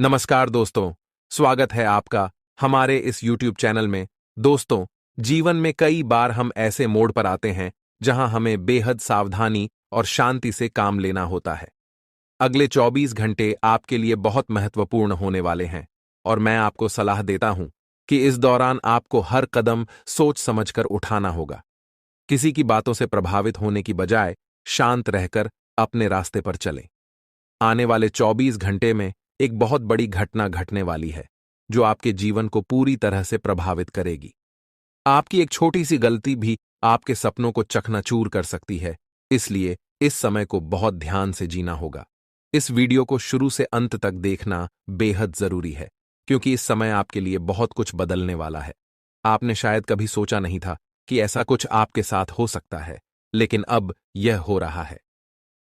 नमस्कार दोस्तों, स्वागत है आपका हमारे इस YouTube चैनल में। दोस्तों, जीवन में कई बार हम ऐसे मोड़ पर आते हैं जहां हमें बेहद सावधानी और शांति से काम लेना होता है। अगले 24 घंटे आपके लिए बहुत महत्वपूर्ण होने वाले हैं और मैं आपको सलाह देता हूं कि इस दौरान आपको हर कदम सोच समझकर उठाना होगा। किसी की बातों से प्रभावित होने की बजाय शांत रहकर अपने रास्ते पर चलें। आने वाले 24 घंटे में एक बहुत बड़ी घटना घटने वाली है जो आपके जीवन को पूरी तरह से प्रभावित करेगी। आपकी एक छोटी सी गलती भी आपके सपनों को चकनाचूर कर सकती है, इसलिए इस समय को बहुत ध्यान से जीना होगा। इस वीडियो को शुरू से अंत तक देखना बेहद जरूरी है, क्योंकि इस समय आपके लिए बहुत कुछ बदलने वाला है। आपने शायद कभी सोचा नहीं था कि ऐसा कुछ आपके साथ हो सकता है, लेकिन अब यह हो रहा है।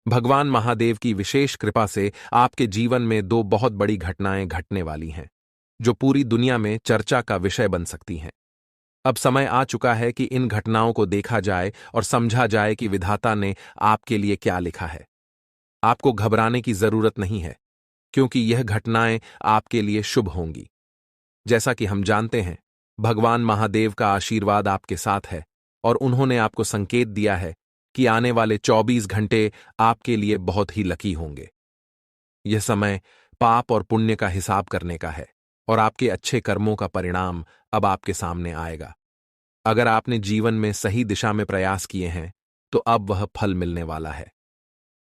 भगवान महादेव की विशेष कृपा से आपके जीवन में दो बहुत बड़ी घटनाएं घटने वाली हैं, जो पूरी दुनिया में चर्चा का विषय बन सकती हैं। अब समय आ चुका है कि इन घटनाओं को देखा जाए और समझा जाए कि विधाता ने आपके लिए क्या लिखा है। आपको घबराने की जरूरत नहीं है, क्योंकि यह घटनाएं आपके लिए शुभ होंगी। जैसा कि हम जानते हैं, भगवान महादेव का आशीर्वाद आपके साथ है और उन्होंने आपको संकेत दिया है कि आने वाले 24 घंटे आपके लिए बहुत ही लकी होंगे। यह समय पाप और पुण्य का हिसाब करने का है और आपके अच्छे कर्मों का परिणाम अब आपके सामने आएगा। अगर आपने जीवन में सही दिशा में प्रयास किए हैं, तो अब वह फल मिलने वाला है।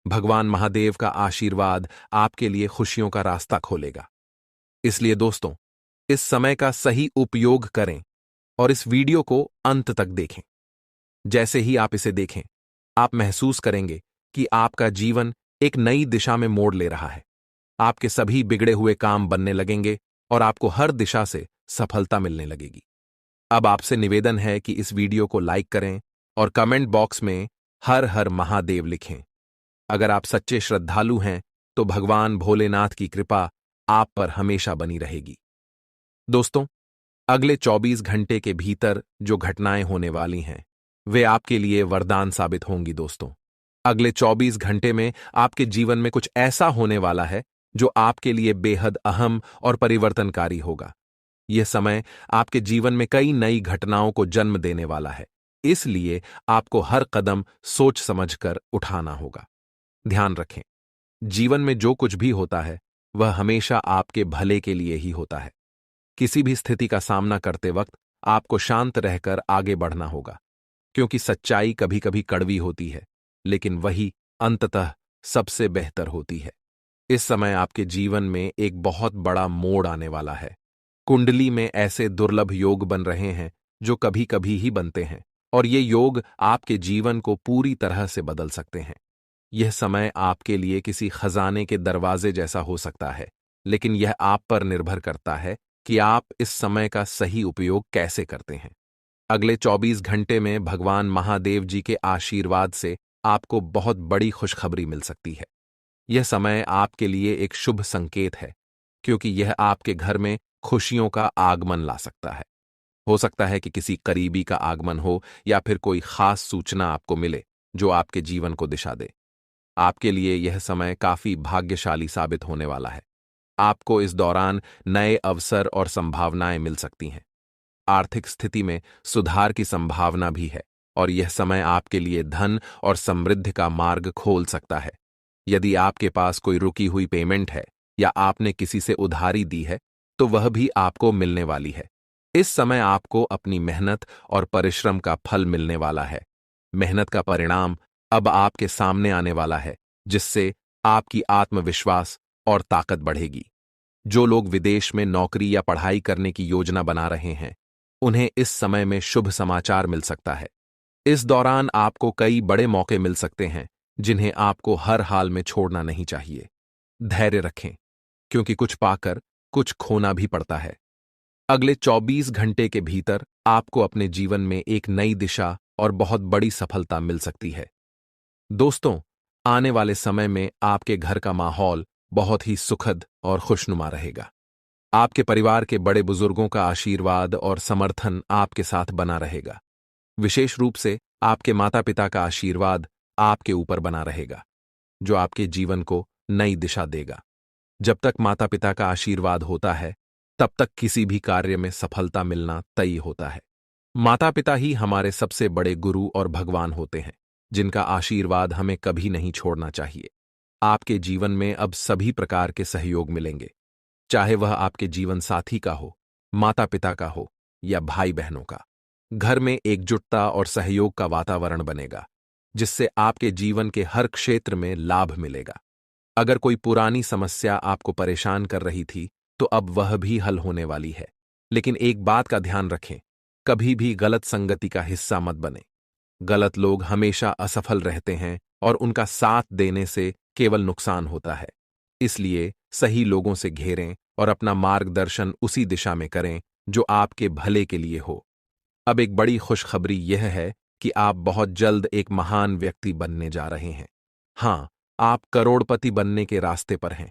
भगवान महादेव का आशीर्वाद आपके लिए खुशियों का रास्ता खोलेगा। इसलिए दोस्तों, इस समय का सही उपयोग करें और इस वीडियो को अंत तक देखें। जैसे ही आप इसे देखें, आप महसूस करेंगे कि आपका जीवन एक नई दिशा में मोड़ ले रहा है। आपके सभी बिगड़े हुए काम बनने लगेंगे और आपको हर दिशा से सफलता मिलने लगेगी। अब आपसे निवेदन है कि इस वीडियो को लाइक करें और कमेंट बॉक्स में हर हर महादेव लिखें। अगर आप सच्चे श्रद्धालु हैं, तो भगवान भोलेनाथ की कृपा आप पर हमेशा बनी रहेगी। दोस्तों, अगले 24 घंटे के भीतर जो घटनाएं होने वाली हैं, वे आपके लिए वरदान साबित होंगी। दोस्तों, अगले 24 घंटे में आपके जीवन में कुछ ऐसा होने वाला है जो आपके लिए बेहद अहम और परिवर्तनकारी होगा। यह समय आपके जीवन में कई नई घटनाओं को जन्म देने वाला है, इसलिए आपको हर कदम सोच समझकर उठाना होगा। ध्यान रखें, जीवन में जो कुछ भी होता है, वह हमेशा आपके भले के लिए ही होता है। किसी भी स्थिति का सामना करते वक्त आपको शांत रहकर आगे बढ़ना होगा, क्योंकि सच्चाई कभी कभी कड़वी होती है, लेकिन वही अंततः सबसे बेहतर होती है। इस समय आपके जीवन में एक बहुत बड़ा मोड़ आने वाला है। कुंडली में ऐसे दुर्लभ योग बन रहे हैं जो कभी कभी ही बनते हैं, और ये योग आपके जीवन को पूरी तरह से बदल सकते हैं। यह समय आपके लिए किसी खजाने के दरवाजे जैसा हो सकता है, लेकिन यह आप पर निर्भर करता है कि आप इस समय का सही उपयोग कैसे करते हैं। अगले 24 घंटे में भगवान महादेव जी के आशीर्वाद से आपको बहुत बड़ी खुशखबरी मिल सकती है। यह समय आपके लिए एक शुभ संकेत है, क्योंकि यह आपके घर में खुशियों का आगमन ला सकता है। हो सकता है कि किसी करीबी का आगमन हो या फिर कोई खास सूचना आपको मिले जो आपके जीवन को दिशा दे। आपके लिए यह समय काफी भाग्यशाली साबित होने वाला है। आपको इस दौरान नए अवसर और संभावनाएं मिल सकती हैं। आर्थिक स्थिति में सुधार की संभावना भी है, और यह समय आपके लिए धन और समृद्धि का मार्ग खोल सकता है। यदि आपके पास कोई रुकी हुई पेमेंट है या आपने किसी से उधारी दी है, तो वह भी आपको मिलने वाली है। इस समय आपको अपनी मेहनत और परिश्रम का फल मिलने वाला है। मेहनत का परिणाम अब आपके सामने आने वाला है, जिससे आपकी आत्मविश्वास और ताकत बढ़ेगी। जो लोग विदेश में नौकरी या पढ़ाई करने की योजना बना रहे हैं, उन्हें इस समय में शुभ समाचार मिल सकता है। इस दौरान आपको कई बड़े मौके मिल सकते हैं, जिन्हें आपको हर हाल में छोड़ना नहीं चाहिए। धैर्य रखें, क्योंकि कुछ पाकर कुछ खोना भी पड़ता है। अगले 24 घंटे के भीतर आपको अपने जीवन में एक नई दिशा और बहुत बड़ी सफलता मिल सकती है। दोस्तों, आने वाले समय में आपके घर का माहौल बहुत ही सुखद और खुशनुमा रहेगा। आपके परिवार के बड़े बुजुर्गों का आशीर्वाद और समर्थन आपके साथ बना रहेगा। विशेष रूप से आपके माता पिता का आशीर्वाद आपके ऊपर बना रहेगा, जो आपके जीवन को नई दिशा देगा। जब तक माता पिता का आशीर्वाद होता है, तब तक किसी भी कार्य में सफलता मिलना तय होता है। माता पिता ही हमारे सबसे बड़े गुरु और भगवान होते हैं, जिनका आशीर्वाद हमें कभी नहीं छोड़ना चाहिए। आपके जीवन में अब सभी प्रकार के सहयोग मिलेंगे, चाहे वह आपके जीवन साथी का हो, माता पिता का हो या भाई बहनों का। घर में एकजुटता और सहयोग का वातावरण बनेगा, जिससे आपके जीवन के हर क्षेत्र में लाभ मिलेगा। अगर कोई पुरानी समस्या आपको परेशान कर रही थी, तो अब वह भी हल होने वाली है। लेकिन एक बात का ध्यान रखें, कभी भी गलत संगति का हिस्सा मत बने। गलत लोग हमेशा असफल रहते हैं और उनका साथ देने से केवल नुकसान होता है। इसलिए सही लोगों से घेरें और अपना मार्गदर्शन उसी दिशा में करें जो आपके भले के लिए हो। अब एक बड़ी खुशखबरी यह है कि आप बहुत जल्द एक महान व्यक्ति बनने जा रहे हैं। हाँ, आप करोड़पति बनने के रास्ते पर हैं।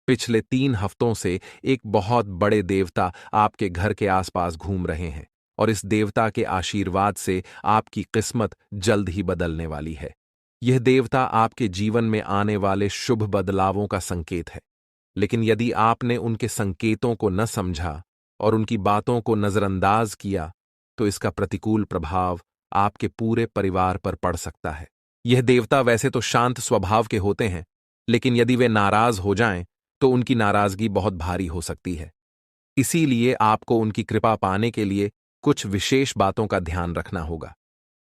पिछले 3 हफ्तों से एक बहुत बड़े देवता आपके घर के आसपास घूम रहे हैं और इस देवता के आशीर्वाद से आपकी किस्मत जल्द ही बदलने वाली है। यह देवता आपके जीवन में आने वाले शुभ बदलावों का संकेत है। लेकिन यदि आपने उनके संकेतों को न समझा और उनकी बातों को नजरअंदाज किया, तो इसका प्रतिकूल प्रभाव आपके पूरे परिवार पर पड़ सकता है। यह देवता वैसे तो शांत स्वभाव के होते हैं, लेकिन यदि वे नाराज हो जाएं, तो उनकी नाराजगी बहुत भारी हो सकती है। इसीलिए आपको उनकी कृपा पाने के लिए कुछ विशेष बातों का ध्यान रखना होगा।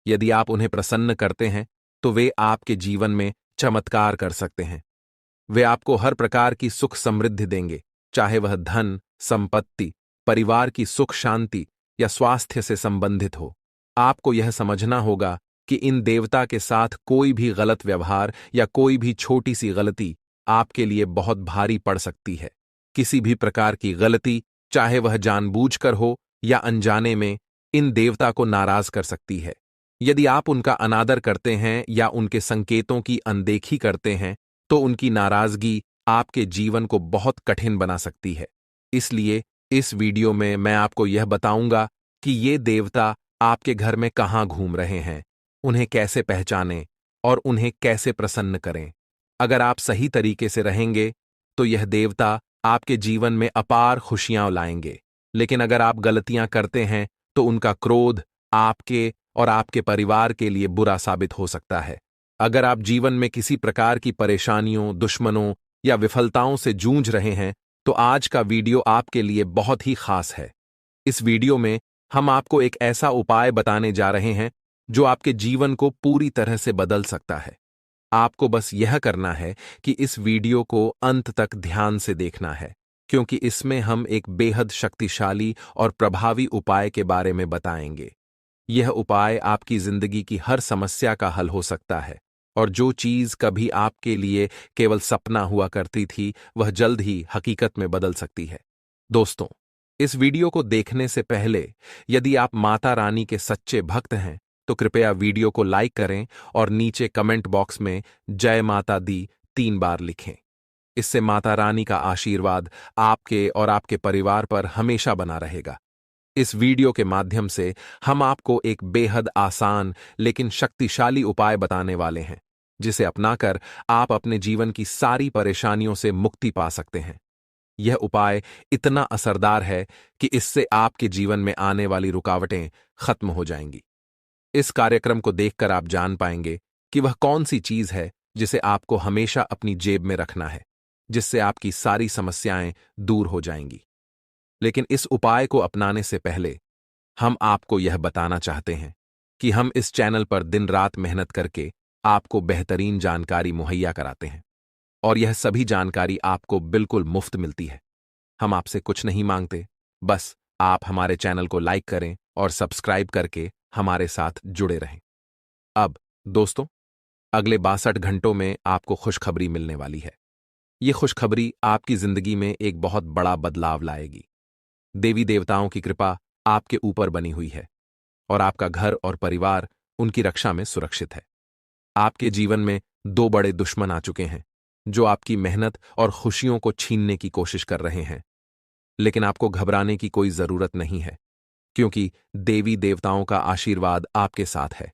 यदि आप उन्हें प्रसन्न करते हैं, तो वे आपके जीवन में चमत्कार कर सकते हैं। वे आपको हर प्रकार की सुख समृद्धि देंगे, चाहे वह धन, संपत्ति, परिवार की सुख शांति या स्वास्थ्य से संबंधित हो। आपको यह समझना होगा कि इन देवता के साथ कोई भी गलत व्यवहार या कोई भी छोटी सी गलती आपके लिए बहुत भारी पड़ सकती है। किसी भी प्रकार की गलती, चाहे वह जानबूझकर हो या अनजाने में, इन देवता को नाराज कर सकती है। यदि आप उनका अनादर करते हैं या उनके संकेतों की अनदेखी करते हैं, तो उनकी नाराजगी आपके जीवन को बहुत कठिन बना सकती है। इसलिए इस वीडियो में मैं आपको यह बताऊंगा कि ये देवता आपके घर में कहाँ घूम रहे हैं, उन्हें कैसे पहचानें और उन्हें कैसे प्रसन्न करें। अगर आप सही तरीके से रहेंगे, तो यह देवता आपके जीवन में अपार खुशियां लाएंगे। लेकिन अगर आप गलतियां करते हैं, तो उनका क्रोध आपके और आपके परिवार के लिए बुरा साबित हो सकता है। अगर आप जीवन में किसी प्रकार की परेशानियों, दुश्मनों या विफलताओं से जूझ रहे हैं, तो आज का वीडियो आपके लिए बहुत ही खास है। इस वीडियो में हम आपको एक ऐसा उपाय बताने जा रहे हैं जो आपके जीवन को पूरी तरह से बदल सकता है। आपको बस यह करना है कि इस वीडियो को अंत तक ध्यान से देखना है, क्योंकि इसमें हम एक बेहद शक्तिशाली और प्रभावी उपाय के बारे में बताएंगे। यह उपाय आपकी जिंदगी की हर समस्या का हल हो सकता है, और जो चीज कभी आपके लिए केवल सपना हुआ करती थी, वह जल्द ही हकीकत में बदल सकती है। दोस्तों, इस वीडियो को देखने से पहले यदि आप माता रानी के सच्चे भक्त हैं, तो कृपया वीडियो को लाइक करें और नीचे कमेंट बॉक्स में जय माता दी 3 बार लिखें। इससे माता रानी का आशीर्वाद आपके और आपके परिवार पर हमेशा बना रहेगा। इस वीडियो के माध्यम से हम आपको एक बेहद आसान लेकिन शक्तिशाली उपाय बताने वाले हैं, जिसे अपनाकर आप अपने जीवन की सारी परेशानियों से मुक्ति पा सकते हैं। यह उपाय इतना असरदार है कि इससे आपके जीवन में आने वाली रुकावटें खत्म हो जाएंगी। इस कार्यक्रम को देखकर आप जान पाएंगे कि वह कौन सी चीज है जिसे आपको हमेशा अपनी जेब में रखना है, जिससे आपकी सारी समस्याएं दूर हो जाएंगी। लेकिन इस उपाय को अपनाने से पहले हम आपको यह बताना चाहते हैं कि हम इस चैनल पर दिन रात मेहनत करके आपको बेहतरीन जानकारी मुहैया कराते हैं, और यह सभी जानकारी आपको बिल्कुल मुफ्त मिलती है। हम आपसे कुछ नहीं मांगते, बस आप हमारे चैनल को लाइक करें और सब्सक्राइब करके हमारे साथ जुड़े रहें। अब दोस्तों, अगले 62 घंटों में आपको खुशखबरी मिलने वाली है। ये खुशखबरी आपकी जिंदगी में एक बहुत बड़ा बदलाव लाएगी। देवी देवताओं की कृपा आपके ऊपर बनी हुई है और आपका घर और परिवार उनकी रक्षा में सुरक्षित है। आपके जीवन में 2 बड़े दुश्मन आ चुके हैं, जो आपकी मेहनत और खुशियों को छीनने की कोशिश कर रहे हैं। लेकिन आपको घबराने की कोई जरूरत नहीं है, क्योंकि देवी देवताओं का आशीर्वाद आपके साथ है।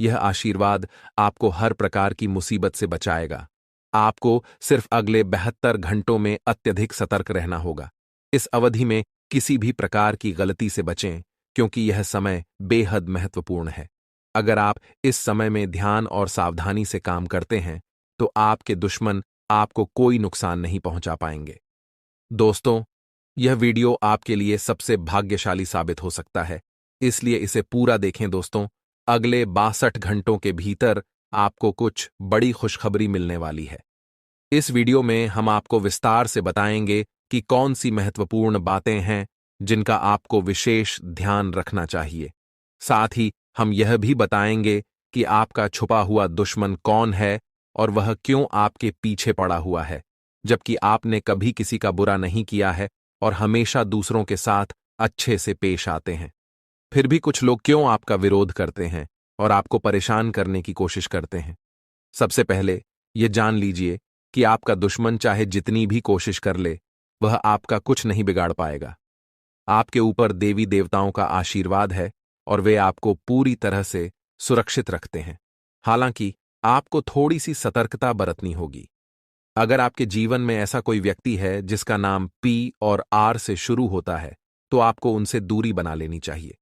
यह आशीर्वाद आपको हर प्रकार की मुसीबत से बचाएगा आपको सिर्फ अगले 72 घंटों में अत्यधिक सतर्क रहना होगा। इस अवधि में किसी भी प्रकार की गलती से बचें, क्योंकि यह समय बेहद महत्वपूर्ण है। अगर आप इस समय में ध्यान और सावधानी से काम करते हैं, तो आपके दुश्मन आपको कोई नुकसान नहीं पहुंचा पाएंगे। दोस्तों, यह वीडियो आपके लिए सबसे भाग्यशाली साबित हो सकता है, इसलिए इसे पूरा देखें दोस्तों। अगले 62 घंटों के भीतर आपको कुछ बड़ी खुशखबरी मिलने वाली है। इस वीडियो में हम आपको विस्तार से बताएंगे कि कौन सी महत्वपूर्ण बातें हैं जिनका आपको विशेष ध्यान रखना चाहिए। साथ ही हम यह भी बताएंगे कि आपका छुपा हुआ दुश्मन कौन है और वह क्यों आपके पीछे पड़ा हुआ है, जबकि आपने कभी किसी का बुरा नहीं किया है और हमेशा दूसरों के साथ अच्छे से पेश आते हैं। फिर भी कुछ लोग क्यों आपका विरोध करते हैं और आपको परेशान करने की कोशिश करते हैं। सबसे पहले यह जान लीजिए कि आपका दुश्मन चाहे जितनी भी कोशिश कर ले, वह आपका कुछ नहीं बिगाड़ पाएगा। आपके ऊपर देवी देवताओं का आशीर्वाद है और वे आपको पूरी तरह से सुरक्षित रखते हैं। हालांकि आपको थोड़ी सी सतर्कता बरतनी होगी। अगर आपके जीवन में ऐसा कोई व्यक्ति है जिसका नाम पी और आर से शुरू होता है, तो आपको उनसे दूरी बना लेनी चाहिए।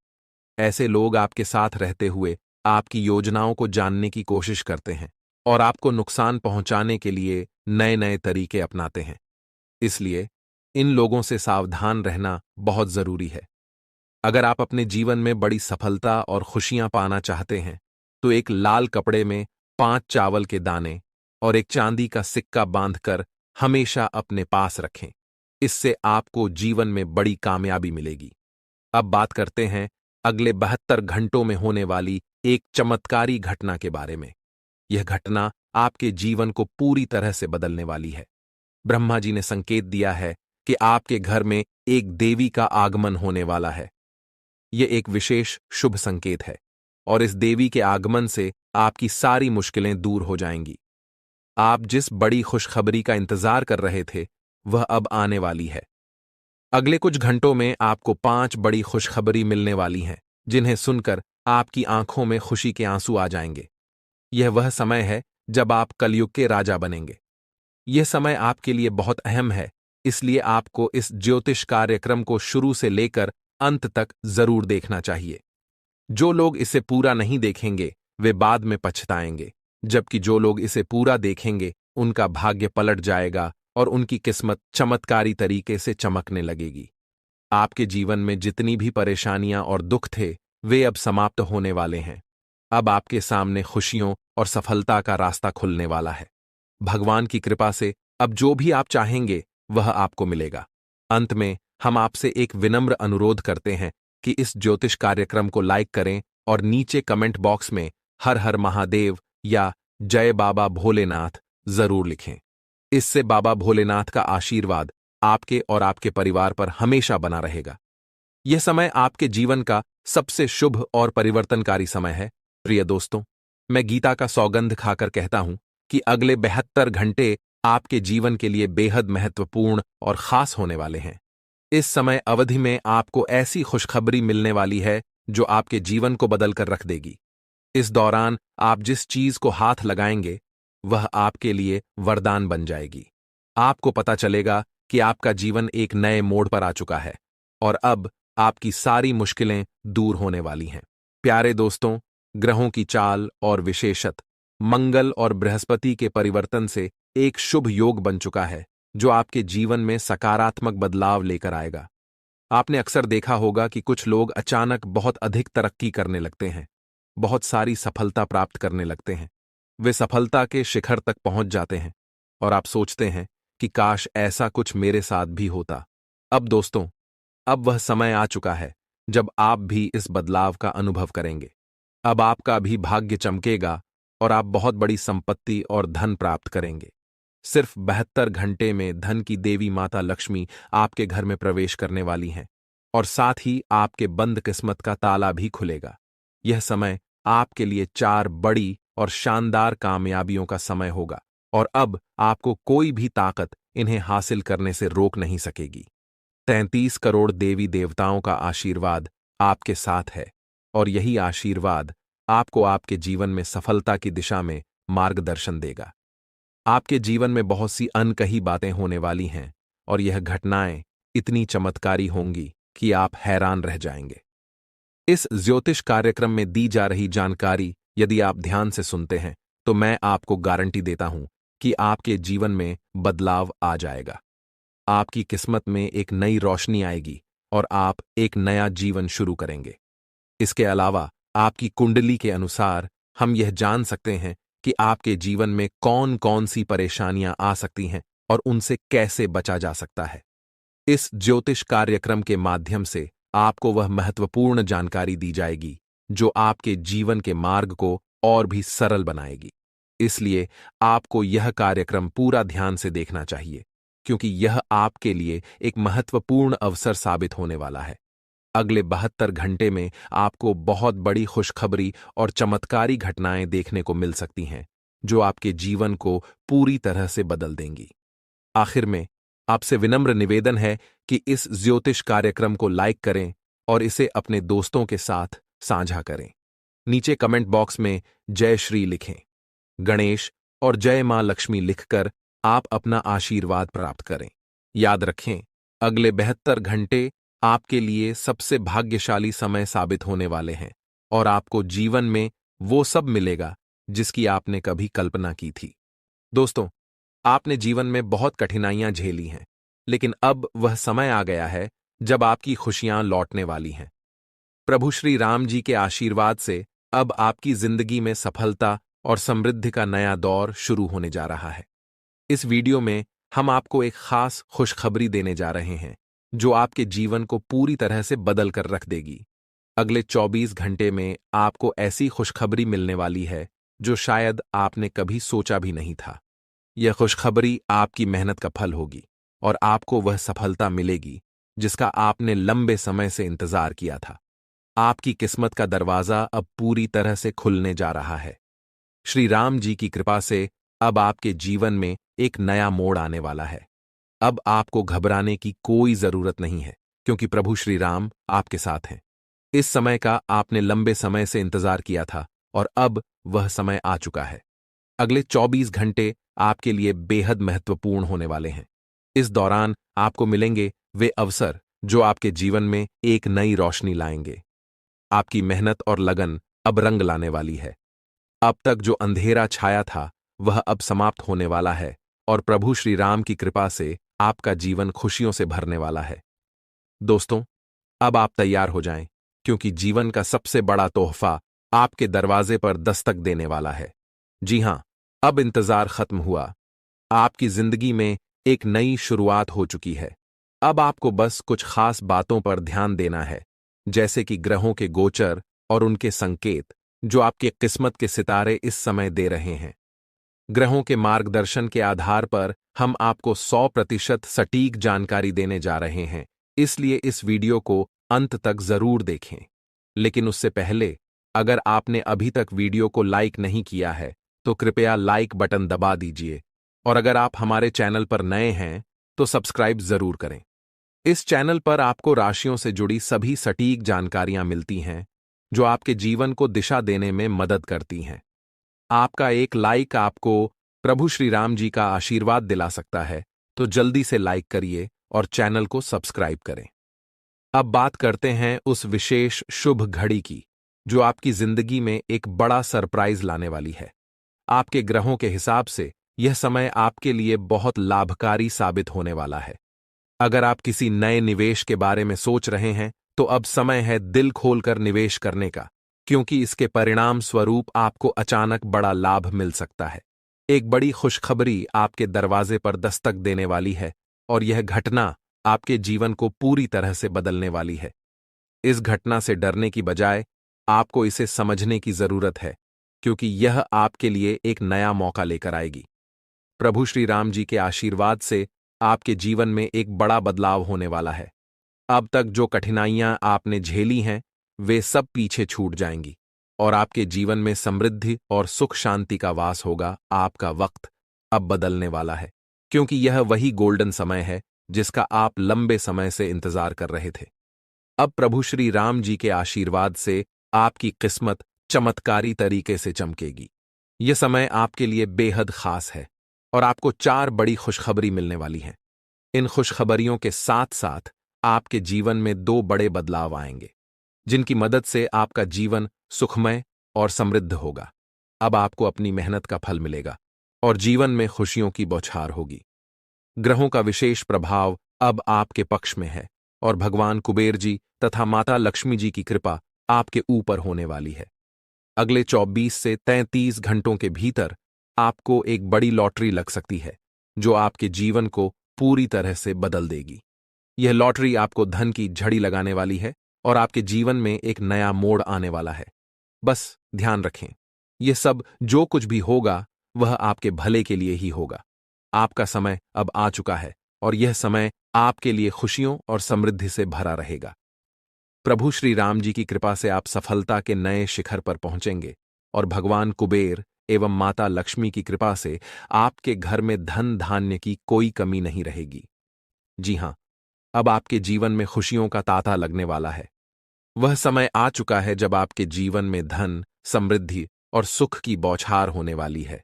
ऐसे लोग आपके साथ रहते हुए आपकी योजनाओं को जानने की कोशिश करते हैं और आपको नुकसान पहुंचाने के लिए नए नए तरीके अपनाते हैं। इसलिए इन लोगों से सावधान रहना बहुत जरूरी है। अगर आप अपने जीवन में बड़ी सफलता और खुशियां पाना चाहते हैं, तो एक लाल कपड़े में 5 चावल के दाने और एक चांदी का सिक्का बांधकर हमेशा अपने पास रखें। इससे आपको जीवन में बड़ी कामयाबी मिलेगी। अब बात करते हैं अगले 72 घंटों में होने वाली एक चमत्कारी घटना के बारे में। यह घटना आपके जीवन को पूरी तरह से बदलने वाली है। ब्रह्मा जी ने संकेत दिया है कि आपके घर में एक देवी का आगमन होने वाला है। यह एक विशेष शुभ संकेत है और इस देवी के आगमन से आपकी सारी मुश्किलें दूर हो जाएंगी। आप जिस बड़ी खुशखबरी का इंतजार कर रहे थे, वह अब आने वाली है। अगले कुछ घंटों में आपको 5 बड़ी खुशखबरी मिलने वाली हैं, जिन्हें सुनकर आपकी आंखों में खुशी के आंसू आ जाएंगे। यह वह समय है जब आप कलयुग के राजा बनेंगे। यह समय आपके लिए बहुत अहम है, इसलिए आपको इस ज्योतिष कार्यक्रम को शुरू से लेकर अंत तक जरूर देखना चाहिए। जो लोग इसे पूरा नहीं देखेंगे, वे बाद में पछताएंगे, जबकि जो लोग इसे पूरा देखेंगे, उनका भाग्य पलट जाएगा और उनकी किस्मत चमत्कारी तरीके से चमकने लगेगी। आपके जीवन में जितनी भी परेशानियां और दुख थे, वे अब समाप्त होने वाले हैं। अब आपके सामने खुशियों और सफलता का रास्ता खुलने वाला है। भगवान की कृपा से अब जो भी आप चाहेंगे, वह आपको मिलेगा। अंत में हम आपसे एक विनम्र अनुरोध करते हैं कि इस ज्योतिष कार्यक्रम को लाइक करें और नीचे कमेंट बॉक्स में हर हर महादेव या जय बाबा भोलेनाथ जरूर लिखें। इससे बाबा भोलेनाथ का आशीर्वाद आपके और आपके परिवार पर हमेशा बना रहेगा। यह समय आपके जीवन का सबसे शुभ और परिवर्तनकारी समय है। प्रिय दोस्तों, मैं गीता का सौगंध खाकर कहता हूं कि अगले 72 घंटे आपके जीवन के लिए बेहद महत्वपूर्ण और खास होने वाले हैं। इस समय अवधि में आपको ऐसी खुशखबरी मिलने वाली है जो आपके जीवन को बदल कर रख देगी। इस दौरान आप जिस चीज को हाथ लगाएंगे, वह आपके लिए वरदान बन जाएगी। आपको पता चलेगा कि आपका जीवन एक नए मोड़ पर आ चुका है और अब आपकी सारी मुश्किलें दूर होने वाली हैं। प्यारे दोस्तों, ग्रहों की चाल और विशेषत मंगल और बृहस्पति के परिवर्तन से एक शुभ योग बन चुका है, जो आपके जीवन में सकारात्मक बदलाव लेकर आएगा। आपने अक्सर देखा होगा कि कुछ लोग अचानक बहुत अधिक तरक्की करने लगते हैं, बहुत सारी सफलता प्राप्त करने लगते हैं। वे सफलता के शिखर तक पहुंच जाते हैं और आप सोचते हैं कि काश ऐसा कुछ मेरे साथ भी होता। अब दोस्तों, अब वह समय आ चुका है जब आप भी इस बदलाव का अनुभव करेंगे। अब आपका भी भाग्य चमकेगा और आप बहुत बड़ी संपत्ति और धन प्राप्त करेंगे। सिर्फ 72 घंटे में धन की देवी माता लक्ष्मी आपके घर में प्रवेश करने वाली हैं और साथ ही आपके बंद किस्मत का ताला भी खुलेगा। यह समय आपके लिए 4 बड़ी और शानदार कामयाबियों का समय होगा और अब आपको कोई भी ताकत इन्हें हासिल करने से रोक नहीं सकेगी। 33 करोड़ देवी देवताओं का आशीर्वाद आपके साथ है और यही आशीर्वाद आपको आपके जीवन में सफलता की दिशा में मार्गदर्शन देगा। आपके जीवन में बहुत सी अनकही बातें होने वाली हैं और यह घटनाएं इतनी चमत्कारी होंगी कि आप हैरान रह जाएंगे। इस ज्योतिष कार्यक्रम में दी जा रही जानकारी यदि आप ध्यान से सुनते हैं तो मैं आपको गारंटी देता हूं कि आपके जीवन में बदलाव आ जाएगा। आपकी किस्मत में एक नई रोशनी आएगी और आप एक नया जीवन शुरू करेंगे। इसके अलावा आपकी कुंडली के अनुसार हम यह जान सकते हैं कि आपके जीवन में कौन कौन सी परेशानियां आ सकती हैं और उनसे कैसे बचा जा सकता है। इस ज्योतिष कार्यक्रम के माध्यम से आपको वह महत्वपूर्ण जानकारी दी जाएगी जो आपके जीवन के मार्ग को और भी सरल बनाएगी। इसलिए आपको यह कार्यक्रम पूरा ध्यान से देखना चाहिए, क्योंकि यह आपके लिए एक महत्वपूर्ण अवसर साबित होने वाला है। अगले 72 घंटे में आपको बहुत बड़ी खुशखबरी और चमत्कारी घटनाएं देखने को मिल सकती हैं, जो आपके जीवन को पूरी तरह से बदल देंगी। आखिर में आपसे विनम्र निवेदन है कि इस ज्योतिष कार्यक्रम को लाइक करें और इसे अपने दोस्तों के साथ साझा करें। नीचे कमेंट बॉक्स में जय श्री लिखें, गणेश और जय मां लक्ष्मी लिखकर आप अपना आशीर्वाद प्राप्त करें। याद रखें, अगले 72 घंटे आपके लिए सबसे भाग्यशाली समय साबित होने वाले हैं और आपको जीवन में वो सब मिलेगा जिसकी आपने कभी कल्पना की थी। दोस्तों, आपने जीवन में बहुत कठिनाइयां झेली हैं, लेकिन अब वह समय आ गया है जब आपकी खुशियां लौटने वाली हैं। प्रभु श्री राम जी के आशीर्वाद से अब आपकी जिंदगी में सफलता और समृद्धि का नया दौर शुरू होने जा रहा है। इस वीडियो में हम आपको एक खास खुशखबरी देने जा रहे हैं जो आपके जीवन को पूरी तरह से बदल कर रख देगी। अगले 24 घंटे में आपको ऐसी खुशखबरी मिलने वाली है जो शायद आपने कभी सोचा भी नहीं था। यह खुशखबरी आपकी मेहनत का फल होगी और आपको वह सफलता मिलेगी जिसका आपने लंबे समय से इंतजार किया था। आपकी किस्मत का दरवाजा अब पूरी तरह से खुलने जा रहा है। श्री राम जी की कृपा से अब आपके जीवन में एक नया मोड़ आने वाला है। अब आपको घबराने की कोई जरूरत नहीं है, क्योंकि प्रभु श्री राम आपके साथ हैं। इस समय का आपने लंबे समय से इंतजार किया था और अब वह समय आ चुका है। अगले 24 घंटे आपके लिए बेहद महत्वपूर्ण होने वाले हैं। इस दौरान आपको मिलेंगे वे अवसर जो आपके जीवन में एक नई रोशनी लाएंगे। आपकी मेहनत और लगन अब रंग लाने वाली है। अब तक जो अंधेरा छाया था वह अब समाप्त होने वाला है और प्रभु श्री राम की कृपा से आपका जीवन खुशियों से भरने वाला है। दोस्तों, अब आप तैयार हो जाएं, क्योंकि जीवन का सबसे बड़ा तोहफा आपके दरवाजे पर दस्तक देने वाला है। जी हां, अब इंतजार खत्म हुआ। आपकी जिंदगी में एक नई शुरुआत हो चुकी है। अब आपको बस कुछ खास बातों पर ध्यान देना है, जैसे कि ग्रहों के गोचर और उनके संकेत जो आपके किस्मत के सितारे इस समय दे रहे हैं। ग्रहों के मार्गदर्शन के आधार पर हम आपको 100% सटीक जानकारी देने जा रहे हैं, इसलिए इस वीडियो को अंत तक जरूर देखें। लेकिन उससे पहले, अगर आपने अभी तक वीडियो को लाइक नहीं किया है तो कृपया लाइक बटन दबा दीजिए, और अगर आप हमारे चैनल पर नए हैं तो सब्सक्राइब जरूर करें। इस चैनल पर आपको राशियों से जुड़ी सभी सटीक जानकारियां मिलती हैं जो आपके जीवन को दिशा देने में मदद करती हैं। आपका एक लाइक आपको प्रभु श्री राम जी का आशीर्वाद दिला सकता है, तो जल्दी से लाइक करिए और चैनल को सब्सक्राइब करें। अब बात करते हैं उस विशेष शुभ घड़ी की जो आपकी जिंदगी में एक बड़ा सरप्राइज लाने वाली है। आपके ग्रहों के हिसाब से यह समय आपके लिए बहुत लाभकारी साबित होने वाला है। अगर आप किसी नए निवेश के बारे में सोच रहे हैं तो अब समय है दिल खोलकर निवेश करने का, क्योंकि इसके परिणाम स्वरूप आपको अचानक बड़ा लाभ मिल सकता है। एक बड़ी खुशखबरी आपके दरवाजे पर दस्तक देने वाली है और यह घटना आपके जीवन को पूरी तरह से बदलने वाली है। इस घटना से डरने की बजाय आपको इसे समझने की जरूरत है, क्योंकि यह आपके लिए एक नया मौका लेकर आएगी। प्रभु श्री राम जी के आशीर्वाद से आपके जीवन में एक बड़ा बदलाव होने वाला है। अब तक जो कठिनाइयां आपने झेली हैं वे सब पीछे छूट जाएंगी और आपके जीवन में समृद्धि और सुख शांति का वास होगा। आपका वक्त अब बदलने वाला है, क्योंकि यह वही गोल्डन समय है जिसका आप लंबे समय से इंतजार कर रहे थे। अब प्रभु श्री राम जी के आशीर्वाद से आपकी किस्मत चमत्कारी तरीके से चमकेगी। यह समय आपके लिए बेहद खास है। और आपको 4 बड़ी खुशखबरी मिलने वाली हैं। इन खुशखबरियों के साथ साथ आपके जीवन में 2 बड़े बदलाव आएंगे, जिनकी मदद से आपका जीवन सुखमय और समृद्ध होगा। अब आपको अपनी मेहनत का फल मिलेगा और जीवन में खुशियों की बौछार होगी। ग्रहों का विशेष प्रभाव अब आपके पक्ष में है और भगवान कुबेर जी तथा माता लक्ष्मी जी की कृपा आपके ऊपर होने वाली है। अगले 24 से 33 घंटों के भीतर आपको एक बड़ी लॉटरी लग सकती है, जो आपके जीवन को पूरी तरह से बदल देगी। यह लॉटरी आपको धन की झड़ी लगाने वाली है और आपके जीवन में एक नया मोड़ आने वाला है। बस ध्यान रखें, यह सब जो कुछ भी होगा वह आपके भले के लिए ही होगा। आपका समय अब आ चुका है और यह समय आपके लिए खुशियों और समृद्धि से भरा रहेगा। प्रभु श्री राम जी की कृपा से आप सफलता के नए शिखर पर पहुंचेंगे और भगवान कुबेर एवं माता लक्ष्मी की कृपा से आपके घर में धन धान्य की कोई कमी नहीं रहेगी। जी हां, अब आपके जीवन में खुशियों का तांता लगने वाला है। वह समय आ चुका है जब आपके जीवन में धन, समृद्धि और सुख की बौछार होने वाली है।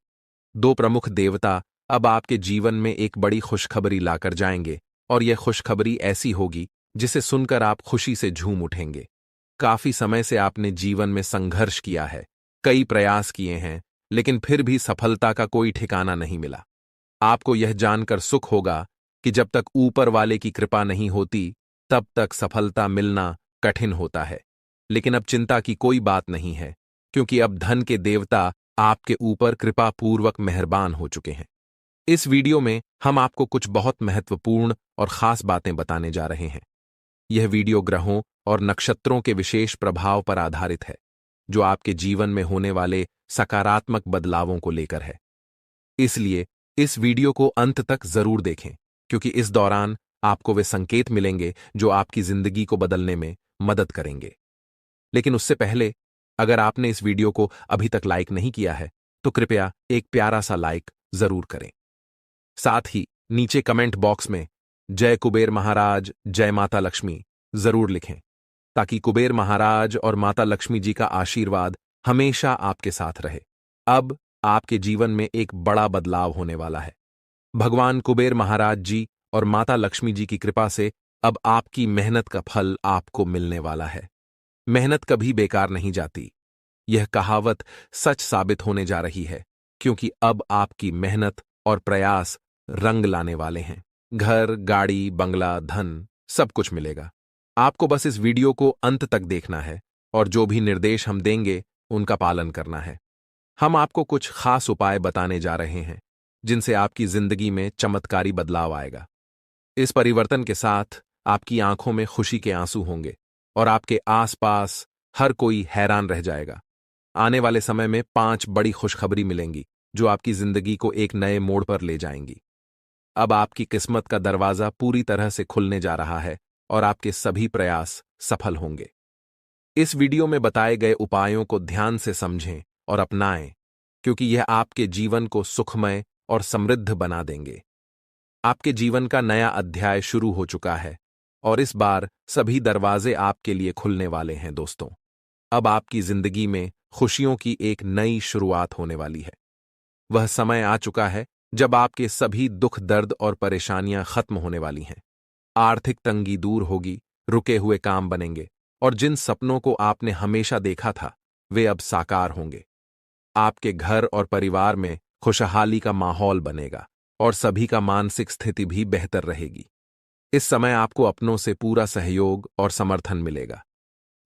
2 प्रमुख देवता अब आपके जीवन में एक बड़ी खुशखबरी लाकर जाएंगे और यह खुशखबरी ऐसी होगी जिसे सुनकर आप खुशी से झूम उठेंगे। काफी समय से आपने जीवन में संघर्ष किया है, कई प्रयास किए हैं, लेकिन फिर भी सफलता का कोई ठिकाना नहीं मिला। आपको यह जानकर सुख होगा कि जब तक ऊपर वाले की कृपा नहीं होती, तब तक सफलता मिलना कठिन होता है। लेकिन अब चिंता की कोई बात नहीं है, क्योंकि अब धन के देवता आपके ऊपर कृपापूर्वक मेहरबान हो चुके हैं। इस वीडियो में हम आपको कुछ बहुत महत्वपूर्ण और खास बातें बताने जा रहे हैं। यह वीडियो ग्रहों और नक्षत्रों के विशेष प्रभाव पर आधारित है, जो आपके जीवन में होने वाले सकारात्मक बदलावों को लेकर है। इसलिए इस वीडियो को अंत तक जरूर देखें, क्योंकि इस दौरान आपको वे संकेत मिलेंगे जो आपकी जिंदगी को बदलने में मदद करेंगे। लेकिन उससे पहले, अगर आपने इस वीडियो को अभी तक लाइक नहीं किया है, तो कृपया एक प्यारा सा लाइक जरूर करें। साथ ही नीचे कमेंट बॉक्स में जय कुबेर महाराज, जय माता लक्ष्मी जरूर लिखें, ताकि कुबेर महाराज और माता लक्ष्मी जी का आशीर्वाद हमेशा आपके साथ रहे। अब आपके जीवन में एक बड़ा बदलाव होने वाला है। भगवान कुबेर महाराज जी और माता लक्ष्मी जी की कृपा से अब आपकी मेहनत का फल आपको मिलने वाला है। मेहनत कभी बेकार नहीं जाती। यह कहावत सच साबित होने जा रही है, क्योंकि अब आपकी मेहनत और प्रयास रंग लाने वाले हैं। घर, गाड़ी, बंगला, धन सब कुछ मिलेगा। आपको बस इस वीडियो को अंत तक देखना है और जो भी निर्देश हम देंगे उनका पालन करना है। हम आपको कुछ खास उपाय बताने जा रहे हैं, जिनसे आपकी जिंदगी में चमत्कारी बदलाव आएगा। इस परिवर्तन के साथ आपकी आंखों में खुशी के आंसू होंगे और आपके आसपास हर कोई हैरान रह जाएगा। आने वाले समय में 5 बड़ी खुशखबरी मिलेंगी, जो आपकी जिंदगी को एक नए मोड़ पर ले जाएंगी। अब आपकी किस्मत का दरवाजा पूरी तरह से खुलने जा रहा है और आपके सभी प्रयास सफल होंगे। इस वीडियो में बताए गए उपायों को ध्यान से समझें और अपनाएं, क्योंकि यह आपके जीवन को सुखमय और समृद्ध बना देंगे। आपके जीवन का नया अध्याय शुरू हो चुका है और इस बार सभी दरवाजे आपके लिए खुलने वाले हैं दोस्तों। अब आपकी जिंदगी में खुशियों की एक नई शुरुआत होने वाली है। वह समय आ चुका है जब आपके सभी दुख, दर्द और परेशानियां खत्म होने वाली हैं। आर्थिक तंगी दूर होगी, रुके हुए काम बनेंगे और जिन सपनों को आपने हमेशा देखा था, वे अब साकार होंगे। आपके घर और परिवार में खुशहाली का माहौल बनेगा और सभी का मानसिक स्थिति भी बेहतर रहेगी। इस समय आपको अपनों से पूरा सहयोग और समर्थन मिलेगा।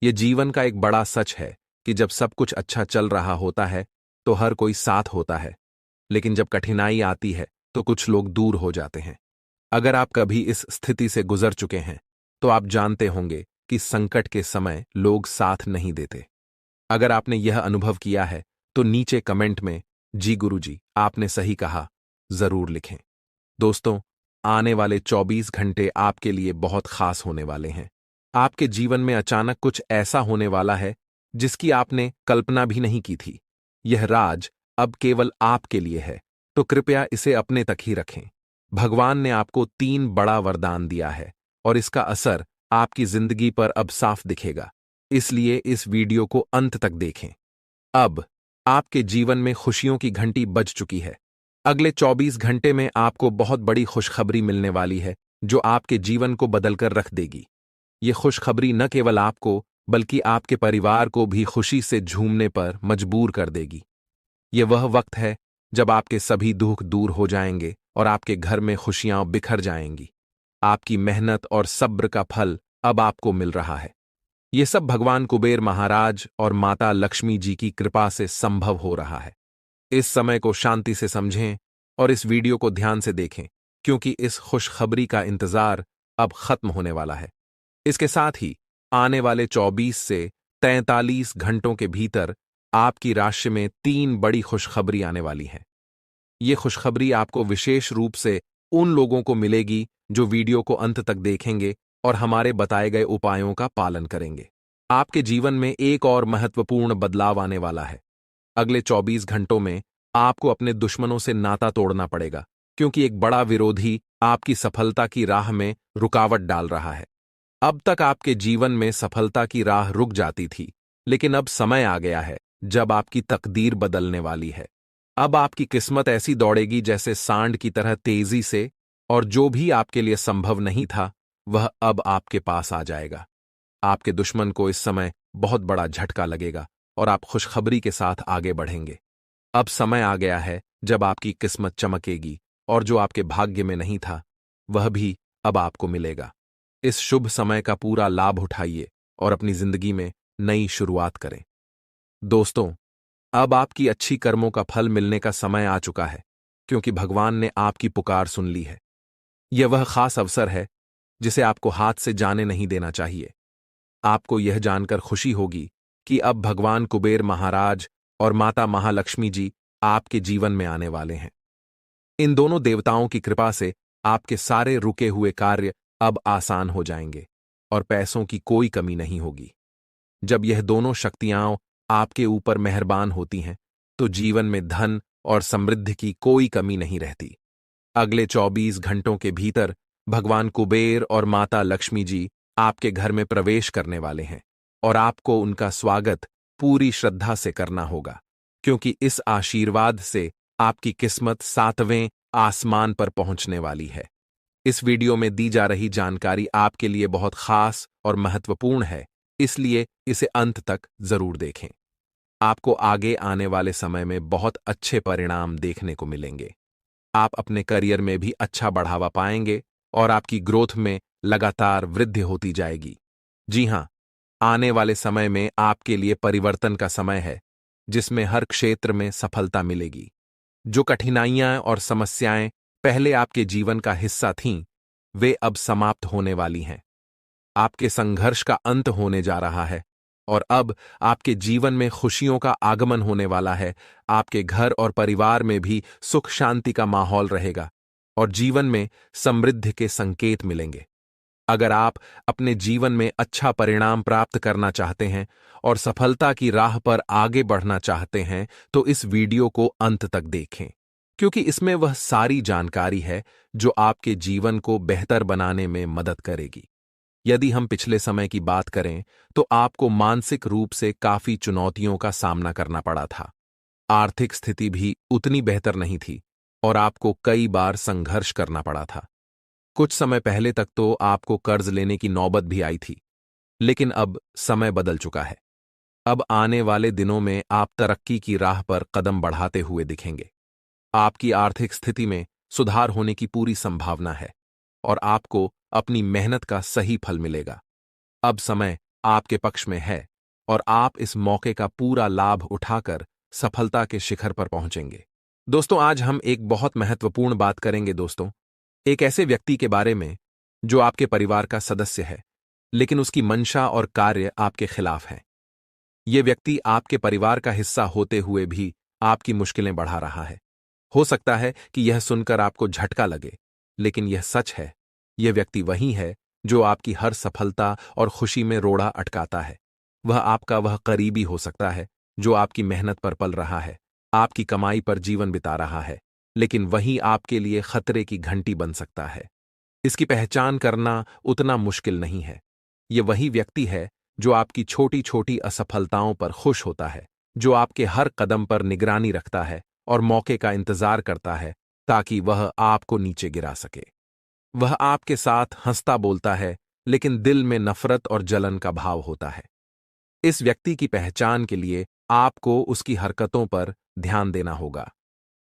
यह जीवन का एक बड़ा सच है कि जब सब कुछ अच्छा चल रहा होता है तो हर कोई साथ होता है, लेकिन जब कठिनाई आती है तो कुछ लोग दूर हो जाते हैं। अगर आप कभी इस स्थिति से गुजर चुके हैं, तो आप जानते होंगे कि संकट के समय लोग साथ नहीं देते। अगर आपने यह अनुभव किया है, तो नीचे कमेंट में जी गुरुजी, आपने सही कहा जरूर लिखें। दोस्तों, आने वाले 24 घंटे आपके लिए बहुत खास होने वाले हैं। आपके जीवन में अचानक कुछ ऐसा होने वाला है जिसकी आपने कल्पना भी नहीं की थी। यह राज अब केवल आपके लिए है, तो कृपया इसे अपने तक ही रखें। भगवान ने आपको 3 बड़ा वरदान दिया है और इसका असर आपकी जिंदगी पर अब साफ दिखेगा। इसलिए इस वीडियो को अंत तक देखें। अब आपके जीवन में खुशियों की घंटी बज चुकी है अगले 24 घंटे में आपको बहुत बड़ी खुशखबरी मिलने वाली है जो आपके जीवन को बदलकर रख देगी। ये खुशखबरी न केवल आपको बल्कि आपके परिवार को भी खुशी से झूमने पर मजबूर कर देगी। ये वह वक्त है जब आपके सभी दुख दूर हो जाएंगे और आपके घर में खुशियां बिखर जाएंगी। आपकी मेहनत और सब्र का फल अब आपको मिल रहा है। ये सब भगवान कुबेर महाराज और माता लक्ष्मी जी की कृपा से संभव हो रहा है। इस समय को शांति से समझें और इस वीडियो को ध्यान से देखें, क्योंकि इस खुशखबरी का इंतजार अब खत्म होने वाला है। इसके साथ ही आने वाले 24 से 43 घंटों के भीतर आपकी राशि में 3 बड़ी खुशखबरी आने वाली है। ये खुशखबरी आपको विशेष रूप से उन लोगों को मिलेगी जो वीडियो को अंत तक देखेंगे और हमारे बताए गए उपायों का पालन करेंगे। आपके जीवन में एक और महत्वपूर्ण बदलाव आने वाला है। अगले 24 घंटों में आपको अपने दुश्मनों से नाता तोड़ना पड़ेगा, क्योंकि एक बड़ा विरोधी आपकी सफलता की राह में रुकावट डाल रहा है। अब तक आपके जीवन में सफलता की राह रुक जाती थी, लेकिन अब समय आ गया है जब आपकी तकदीर बदलने वाली है। अब आपकी किस्मत ऐसी दौड़ेगी जैसे सांड की तरह तेजी से, और जो भी आपके लिए संभव नहीं था वह अब आपके पास आ जाएगा। आपके दुश्मन को इस समय बहुत बड़ा झटका लगेगा और आप खुशखबरी के साथ आगे बढ़ेंगे। अब समय आ गया है जब आपकी किस्मत चमकेगी और जो आपके भाग्य में नहीं था वह भी अब आपको मिलेगा। इस शुभ समय का पूरा लाभ उठाइए और अपनी जिंदगी में नई शुरुआत करें। दोस्तों, अब आपकी अच्छी कर्मों का फल मिलने का समय आ चुका है, क्योंकि भगवान ने आपकी पुकार सुन ली है। यह वह खास अवसर है जिसे आपको हाथ से जाने नहीं देना चाहिए। आपको यह जानकर खुशी होगी कि अब भगवान कुबेर महाराज और माता महालक्ष्मी जी आपके जीवन में आने वाले हैं। इन दोनों देवताओं की कृपा से आपके सारे रुके हुए कार्य अब आसान हो जाएंगे और पैसों की कोई कमी नहीं होगी। जब यह दोनों शक्तियां आपके ऊपर मेहरबान होती हैं, तो जीवन में धन और समृद्धि की कोई कमी नहीं रहती। अगले 24 घंटों के भीतर भगवान कुबेर और माता लक्ष्मी जी आपके घर में प्रवेश करने वाले हैं और आपको उनका स्वागत पूरी श्रद्धा से करना होगा, क्योंकि इस आशीर्वाद से आपकी किस्मत 7वें आसमान पर पहुंचने वाली है। इस वीडियो में दी जा रही जानकारी आपके लिए बहुत खास और महत्वपूर्ण है, इसलिए इसे अंत तक जरूर देखें। आपको आगे आने वाले समय में बहुत अच्छे परिणाम देखने को मिलेंगे। आप अपने करियर में भी अच्छा बढ़ावा पाएंगे और आपकी ग्रोथ में लगातार वृद्धि होती जाएगी। जी हां, आने वाले समय में आपके लिए परिवर्तन का समय है, जिसमें हर क्षेत्र में सफलता मिलेगी। जो कठिनाइयां और समस्याएं पहले आपके जीवन का हिस्सा थीं, वे अब समाप्त होने वाली हैं। आपके संघर्ष का अंत होने जा रहा है और अब आपके जीवन में खुशियों का आगमन होने वाला है। आपके घर और परिवार में भी सुख शांति का माहौल रहेगा और जीवन में समृद्धि के संकेत मिलेंगे। अगर आप अपने जीवन में अच्छा परिणाम प्राप्त करना चाहते हैं और सफलता की राह पर आगे बढ़ना चाहते हैं, तो इस वीडियो को अंत तक देखें, क्योंकि इसमें वह सारी जानकारी है जो आपके जीवन को बेहतर बनाने में मदद करेगी। यदि हम पिछले समय की बात करें, तो आपको मानसिक रूप से काफी चुनौतियों का सामना करना पड़ा था। आर्थिक स्थिति भी उतनी बेहतर नहीं थी और आपको कई बार संघर्ष करना पड़ा था। कुछ समय पहले तक तो आपको कर्ज लेने की नौबत भी आई थी, लेकिन अब समय बदल चुका है। अब आने वाले दिनों में आप तरक्की की राह पर कदम बढ़ाते हुए दिखेंगे। आपकी आर्थिक स्थिति में सुधार होने की पूरी संभावना है और आपको अपनी मेहनत का सही फल मिलेगा। अब समय आपके पक्ष में है और आप इस मौके का पूरा लाभ उठाकर सफलता के शिखर पर पहुंचेंगे। दोस्तों, आज हम एक बहुत महत्वपूर्ण बात करेंगे दोस्तों, एक ऐसे व्यक्ति के बारे में जो आपके परिवार का सदस्य है, लेकिन उसकी मंशा और कार्य आपके खिलाफ हैं। यह व्यक्ति आपके परिवार का हिस्सा होते हुए भी आपकी मुश्किलें बढ़ा रहा है। हो सकता है कि यह सुनकर आपको झटका लगे, लेकिन यह सच है। यह व्यक्ति वही है जो आपकी हर सफलता और खुशी में रोड़ा अटकाता है। वह आपका वह करीबी हो सकता है जो आपकी मेहनत पर पल रहा है, आपकी कमाई पर जीवन बिता रहा है, लेकिन वही आपके लिए खतरे की घंटी बन सकता है। इसकी पहचान करना उतना मुश्किल नहीं है। यह वही व्यक्ति है जो आपकी छोटी छोटी असफलताओं पर खुश होता है, जो आपके हर कदम पर निगरानी रखता है और मौके का इंतजार करता है ताकि वह आपको नीचे गिरा सके। वह आपके साथ हंसता बोलता है, लेकिन दिल में नफरत और जलन का भाव होता है। इस व्यक्ति की पहचान के लिए आपको उसकी हरकतों पर ध्यान देना होगा।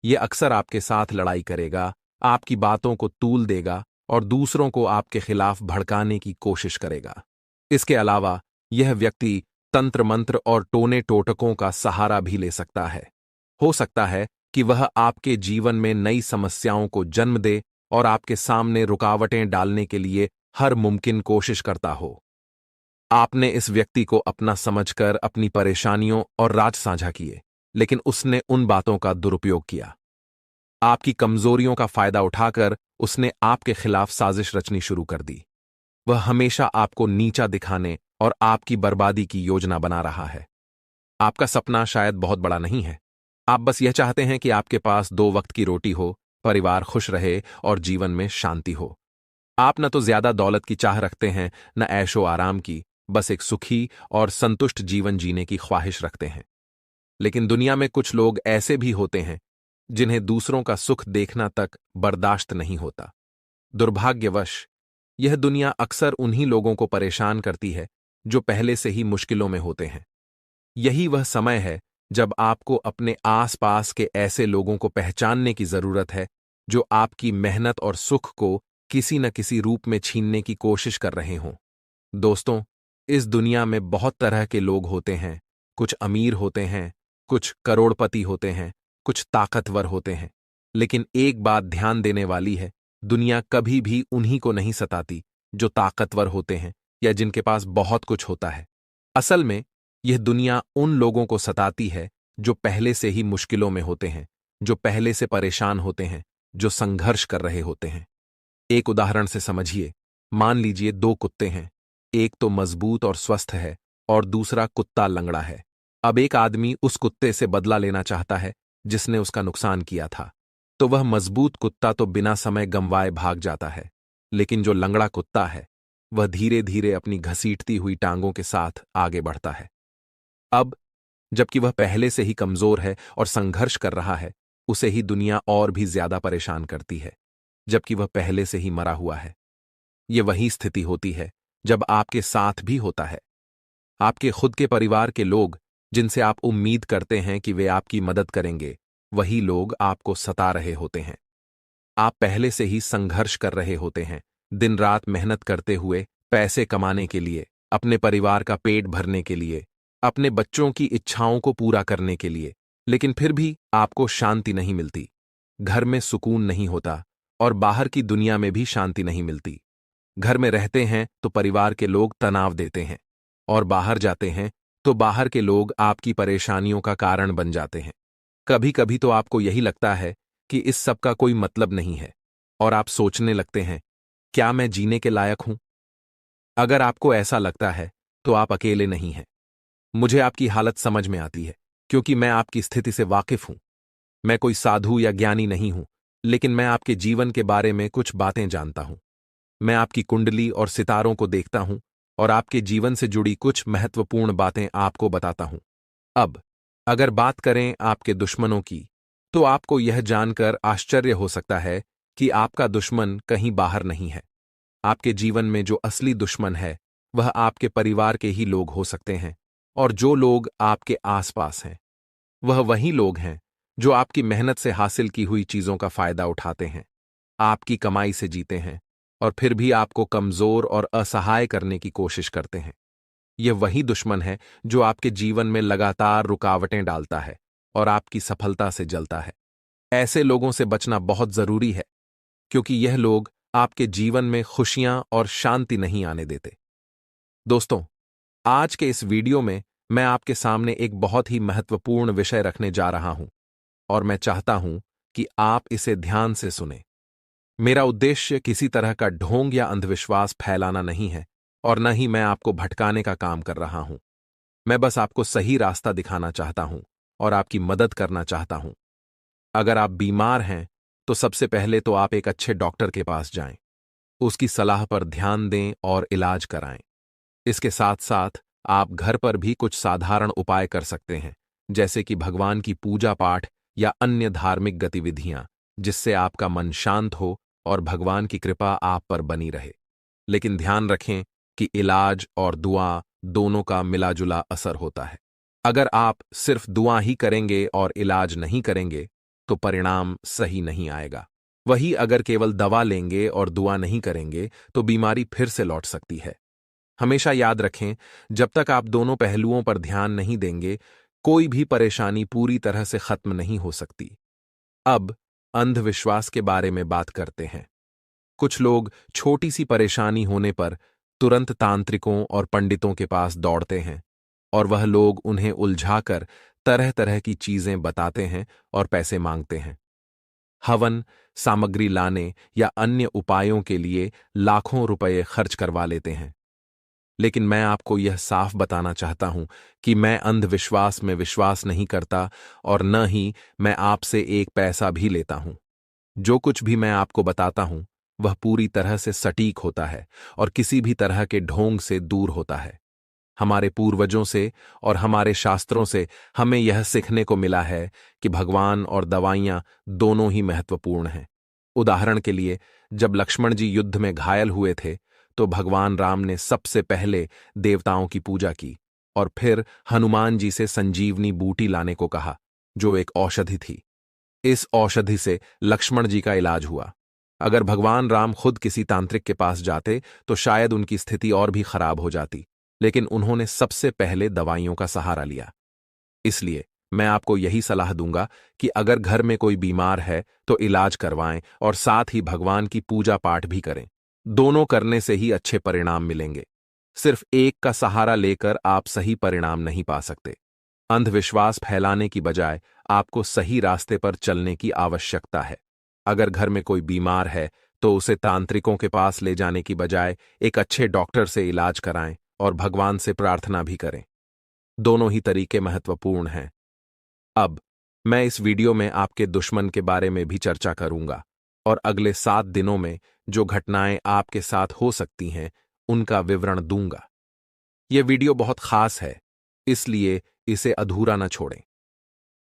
यह अक्सर आपके साथ लड़ाई करेगा, आपकी बातों को तूल देगा और दूसरों को आपके खिलाफ भड़काने की कोशिश करेगा। इसके अलावा यह व्यक्ति तंत्र मंत्र और टोने टोटकों का सहारा भी ले सकता है। हो सकता है कि वह आपके जीवन में नई समस्याओं को जन्म दे और आपके सामने रुकावटें डालने के लिए हर मुमकिन कोशिश करता हो। आपने इस व्यक्ति को अपना समझकर अपनी परेशानियों और राज साझा किए, लेकिन उसने उन बातों का दुरुपयोग किया। आपकी कमजोरियों का फायदा उठाकर उसने आपके खिलाफ साजिश रचनी शुरू कर दी। वह हमेशा आपको नीचा दिखाने और आपकी बर्बादी की योजना बना रहा है। आपका सपना शायद बहुत बड़ा नहीं है। आप बस यह चाहते हैं कि आपके पास 2 वक्त की रोटी हो, परिवार खुश रहे और जीवन में शांति हो। आप न तो ज्यादा दौलत की चाह रखते हैं, न ऐशो आराम की, बस एक सुखी और संतुष्ट जीवन जीने की ख्वाहिश रखते हैं। लेकिन दुनिया में कुछ लोग ऐसे भी होते हैं जिन्हें दूसरों का सुख देखना तक बर्दाश्त नहीं होता। दुर्भाग्यवश यह दुनिया अक्सर उन्हीं लोगों को परेशान करती है जो पहले से ही मुश्किलों में होते हैं। यही वह समय है जब आपको अपने आसपास के ऐसे लोगों को पहचानने की जरूरत है जो आपकी मेहनत और सुख को किसी न किसी रूप में छीनने की कोशिश कर रहे हों। दोस्तों, इस दुनिया में बहुत तरह के लोग होते हैं। कुछ अमीर होते हैं, कुछ करोड़पति होते हैं, कुछ ताकतवर होते हैं। लेकिन एक बात ध्यान देने वाली है, दुनिया कभी भी उन्हीं को नहीं सताती जो ताकतवर होते हैं या जिनके पास बहुत कुछ होता है। असल में यह दुनिया उन लोगों को सताती है जो पहले से ही मुश्किलों में होते हैं, जो पहले से परेशान होते हैं, जो संघर्ष कर रहे होते हैं। एक उदाहरण से समझिए। मान लीजिए 2 कुत्ते हैं। एक तो मजबूत और स्वस्थ है और दूसरा कुत्ता लंगड़ा है। अब एक आदमी उस कुत्ते से बदला लेना चाहता है जिसने उसका नुकसान किया था। तो वह मजबूत कुत्ता तो बिना समय गंवाए भाग जाता है, लेकिन जो लंगड़ा कुत्ता है वह धीरे धीरे अपनी घसीटती हुई टांगों के साथ आगे बढ़ता है। अब जबकि वह पहले से ही कमजोर है और संघर्ष कर रहा है, उसे ही दुनिया और भी ज्यादा परेशान करती है, जबकि वह पहले से ही मरा हुआ है। यह वही स्थिति होती है जब आपके साथ भी होता है। आपके खुद के परिवार के लोग जिनसे आप उम्मीद करते हैं कि वे आपकी मदद करेंगे, वही लोग आपको सता रहे होते हैं। आप पहले से ही संघर्ष कर रहे होते हैं, दिन रात मेहनत करते हुए पैसे कमाने के लिए, अपने परिवार का पेट भरने के लिए, अपने बच्चों की इच्छाओं को पूरा करने के लिए, लेकिन फिर भी आपको शांति नहीं मिलती। घर में सुकून नहीं होता और बाहर की दुनिया में भी शांति नहीं मिलती। घर में रहते हैं तो परिवार के लोग तनाव देते हैं और बाहर जाते हैं तो बाहर के लोग आपकी परेशानियों का कारण बन जाते हैं। कभी कभी तो आपको यही लगता है कि इस सब का कोई मतलब नहीं है और आप सोचने लगते हैं, क्या मैं जीने के लायक हूं? अगर आपको ऐसा लगता है तो आप अकेले नहीं हैं। मुझे आपकी हालत समझ में आती है, क्योंकि मैं आपकी स्थिति से वाकिफ हूं। मैं कोई साधु या ज्ञानी नहीं हूं, लेकिन मैं आपके जीवन के बारे में कुछ बातें जानता हूं। मैं आपकी कुंडली और सितारों को देखता हूं और आपके जीवन से जुड़ी कुछ महत्वपूर्ण बातें आपको बताता हूं। अब अगर बात करें आपके दुश्मनों की, तो आपको यह जानकर आश्चर्य हो सकता है कि आपका दुश्मन कहीं बाहर नहीं है। आपके जीवन में जो असली दुश्मन है वह आपके परिवार के ही लोग हो सकते हैं, और जो लोग आपके आसपास हैं वह वही लोग हैं जो आपकी मेहनत से हासिल की हुई चीजों का फायदा उठाते हैं, आपकी कमाई से जीते हैं और फिर भी आपको कमजोर और असहाय करने की कोशिश करते हैं। यह वही दुश्मन है जो आपके जीवन में लगातार रुकावटें डालता है और आपकी सफलता से जलता है। ऐसे लोगों से बचना बहुत जरूरी है, क्योंकि यह लोग आपके जीवन में खुशियां और शांति नहीं आने देते। दोस्तों, आज के इस वीडियो में मैं आपके सामने एक बहुत ही महत्वपूर्ण विषय रखने जा रहा हूं और मैं चाहता हूं कि आप इसे ध्यान से सुनें। मेरा उद्देश्य किसी तरह का ढोंग या अंधविश्वास फैलाना नहीं है और न ही मैं आपको भटकाने का काम कर रहा हूं। मैं बस आपको सही रास्ता दिखाना चाहता हूं और आपकी मदद करना चाहता हूं। अगर आप बीमार हैं तो सबसे पहले तो आप एक अच्छे डॉक्टर के पास जाएं, उसकी सलाह पर ध्यान दें और इलाज कराएं। इसके साथ साथ आप घर पर भी कुछ साधारण उपाय कर सकते हैं, जैसे कि भगवान की पूजा पाठ या अन्य धार्मिक गतिविधियां, जिससे आपका मन शांत हो और भगवान की कृपा आप पर बनी रहे। लेकिन ध्यान रखें कि इलाज और दुआ दोनों का मिलाजुला असर होता है। अगर आप सिर्फ दुआ ही करेंगे और इलाज नहीं करेंगे, तो परिणाम सही नहीं आएगा। वही अगर केवल दवा लेंगे और दुआ नहीं करेंगे, तो बीमारी फिर से लौट सकती है। हमेशा याद रखें, जब तक आप दोनों पहलुओं पर ध्यान नहीं देंगे, कोई भी परेशानी पूरी तरह से खत्म नहीं हो सकती। अब अंधविश्वास के बारे में बात करते हैं। कुछ लोग छोटी सी परेशानी होने पर तुरंत तांत्रिकों और पंडितों के पास दौड़ते हैं, और वह लोग उन्हें उलझाकर तरह तरह की चीजें बताते हैं और पैसे मांगते हैं। हवन सामग्री लाने या अन्य उपायों के लिए लाखों रुपए खर्च करवा लेते हैं। लेकिन मैं आपको यह साफ बताना चाहता हूं कि मैं अंधविश्वास में विश्वास नहीं करता, और न ही मैं आपसे एक पैसा भी लेता हूं। जो कुछ भी मैं आपको बताता हूं, वह पूरी तरह से सटीक होता है और किसी भी तरह के ढोंग से दूर होता है। हमारे पूर्वजों से और हमारे शास्त्रों से हमें यह सीखने को मिला है कि भगवान और दवाइयां दोनों ही महत्वपूर्ण हैं। उदाहरण के लिए, जब लक्ष्मण जी युद्ध में घायल हुए थे, तो भगवान राम ने सबसे पहले देवताओं की पूजा की और फिर हनुमान जी से संजीवनी बूटी लाने को कहा, जो एक औषधि थी। इस औषधि से लक्ष्मण जी का इलाज हुआ। अगर भगवान राम खुद किसी तांत्रिक के पास जाते, तो शायद उनकी स्थिति और भी खराब हो जाती, लेकिन उन्होंने सबसे पहले दवाइयों का सहारा लिया। इसलिए मैं आपको यही सलाह दूंगा कि अगर घर में कोई बीमार है, तो इलाज करवाएं और साथ ही भगवान की पूजा पाठ भी करें। दोनों करने से ही अच्छे परिणाम मिलेंगे। सिर्फ एक का सहारा लेकर आप सही परिणाम नहीं पा सकते। अंधविश्वास फैलाने की बजाय आपको सही रास्ते पर चलने की आवश्यकता है। अगर घर में कोई बीमार है, तो उसे तांत्रिकों के पास ले जाने की बजाय एक अच्छे डॉक्टर से इलाज कराएं और भगवान से प्रार्थना भी करें। दोनों ही तरीके महत्वपूर्ण हैं। अब मैं इस वीडियो में आपके दुश्मन के बारे में भी चर्चा करूंगा, और अगले 7 दिनों में जो घटनाएं आपके साथ हो सकती हैं, उनका विवरण दूंगा। यह वीडियो बहुत खास है, इसलिए इसे अधूरा न छोड़ें।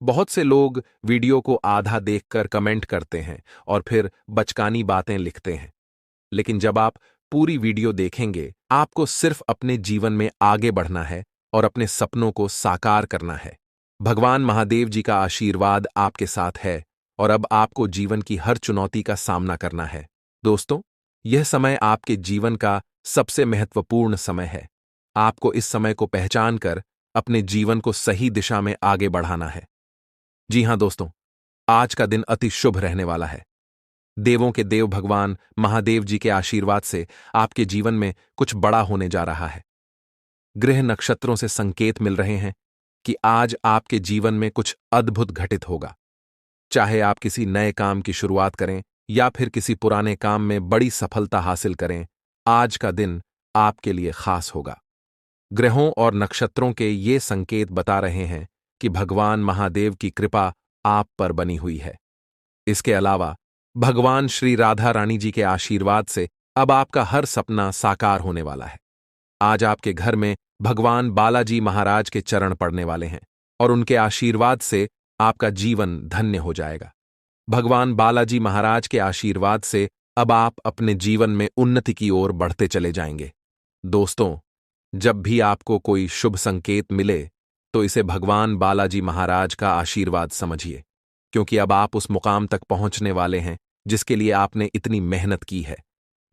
बहुत से लोग वीडियो को आधा देखकर कमेंट करते हैं और फिर बचकानी बातें लिखते हैं, लेकिन जब आप पूरी वीडियो देखेंगे, आपको सिर्फ अपने जीवन में आगे बढ़ना है और अपने सपनों को साकार करना है। भगवान महादेव जी का आशीर्वाद आपके साथ है, और अब आपको जीवन की हर चुनौती का सामना करना है। दोस्तों, यह समय आपके जीवन का सबसे महत्वपूर्ण समय है। आपको इस समय को पहचान कर अपने जीवन को सही दिशा में आगे बढ़ाना है। जी हां दोस्तों, आज का दिन अति शुभ रहने वाला है। देवों के देव भगवान महादेव जी के आशीर्वाद से आपके जीवन में कुछ बड़ा होने जा रहा है। ग्रह नक्षत्रों से संकेत मिल रहे हैं कि आज आपके जीवन में कुछ अद्भुत घटित होगा। चाहे आप किसी नए काम की शुरुआत करें या फिर किसी पुराने काम में बड़ी सफलता हासिल करें, आज का दिन आपके लिए खास होगा। ग्रहों और नक्षत्रों के ये संकेत बता रहे हैं कि भगवान महादेव की कृपा आप पर बनी हुई है। इसके अलावा भगवान श्री राधा रानी जी के आशीर्वाद से अब आपका हर सपना साकार होने वाला है। आज आपके घर में भगवान बालाजी महाराज के चरण पड़ने वाले हैं, और उनके आशीर्वाद से आपका जीवन धन्य हो जाएगा। भगवान बालाजी महाराज के आशीर्वाद से अब आप अपने जीवन में उन्नति की ओर बढ़ते चले जाएंगे। दोस्तों, जब भी आपको कोई शुभ संकेत मिले, तो इसे भगवान बालाजी महाराज का आशीर्वाद समझिए, क्योंकि अब आप उस मुकाम तक पहुंचने वाले हैं जिसके लिए आपने इतनी मेहनत की है।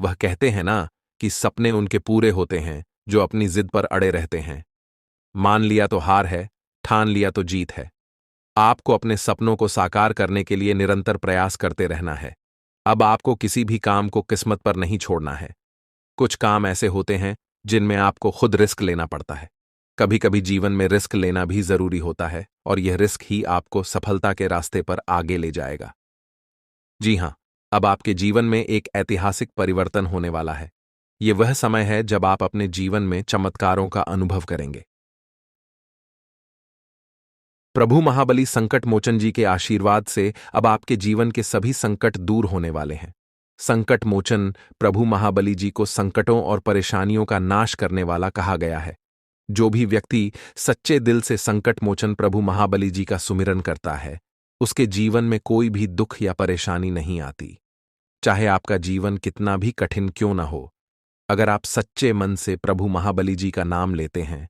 वह कहते हैं ना कि सपने उनके पूरे होते हैं जो अपनी जिद पर अड़े रहते हैं। मान लिया तो हार है, ठान लिया तो जीत है। आपको अपने सपनों को साकार करने के लिए निरंतर प्रयास करते रहना है। अब आपको किसी भी काम को किस्मत पर नहीं छोड़ना है। कुछ काम ऐसे होते हैं जिनमें आपको खुद रिस्क लेना पड़ता है। कभी कभी जीवन में रिस्क लेना भी जरूरी होता है, और यह रिस्क ही आपको सफलता के रास्ते पर आगे ले जाएगा। जी हां, अब आपके जीवन में एक ऐतिहासिक परिवर्तन होने वाला है। यह वह समय है जब आप अपने जीवन में चमत्कारों का अनुभव करेंगे। प्रभु महाबली संकट मोचन जी के आशीर्वाद से अब आपके जीवन के सभी संकट दूर होने वाले हैं। संकट मोचन प्रभु महाबली जी को संकटों और परेशानियों का नाश करने वाला कहा गया है। जो भी व्यक्ति सच्चे दिल से संकट मोचन प्रभु महाबली जी का सुमिरन करता है, उसके जीवन में कोई भी दुख या परेशानी नहीं आती। चाहे आपका जीवन कितना भी कठिन क्यों न हो, अगर आप सच्चे मन से प्रभु महाबली जी का नाम लेते हैं,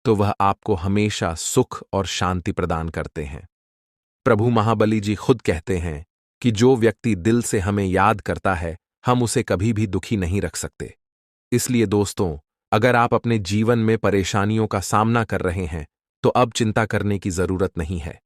तो वह आपको हमेशा सुख और शांति प्रदान करते हैं। प्रभु महाबली जी खुद कहते हैं कि जो व्यक्ति दिल से हमें याद करता है, हम उसे कभी भी दुखी नहीं रख सकते। इसलिए दोस्तों, अगर आप अपने जीवन में परेशानियों का सामना कर रहे हैं, तो अब चिंता करने की जरूरत नहीं है।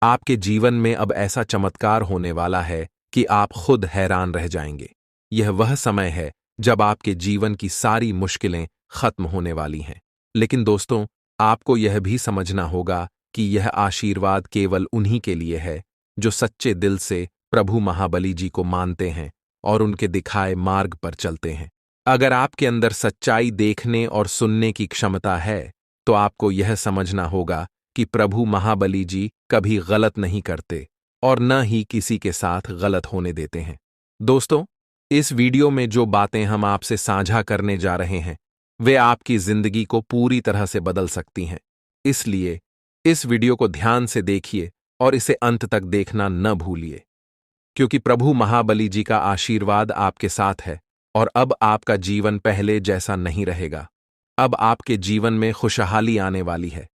आपके जीवन में अब ऐसा चमत्कार होने वाला है कि आप खुद हैरान रह जाएंगे। यह वह समय है जब आपके जीवन की सारी मुश्किलें खत्म होने वाली हैं। लेकिन दोस्तों, आपको यह भी समझना होगा कि यह आशीर्वाद केवल उन्हीं के लिए है जो सच्चे दिल से प्रभु महाबली जी को मानते हैं और उनके दिखाए मार्ग पर चलते हैं। अगर आपके अंदर सच्चाई देखने और सुनने की क्षमता है, तो आपको यह समझना होगा कि प्रभु महाबली जी कभी गलत नहीं करते और न ही किसी के साथ गलत होने देते हैं। दोस्तों, इस वीडियो में जो बातें हम आपसे साझा करने जा रहे हैं, वे आपकी जिंदगी को पूरी तरह से बदल सकती हैं। इसलिए इस वीडियो को ध्यान से देखिए और इसे अंत तक देखना न भूलिए, क्योंकि प्रभु महाबली जी का आशीर्वाद आपके साथ है और अब आपका जीवन पहले जैसा नहीं रहेगा। अब आपके जीवन में खुशहाली आने वाली है।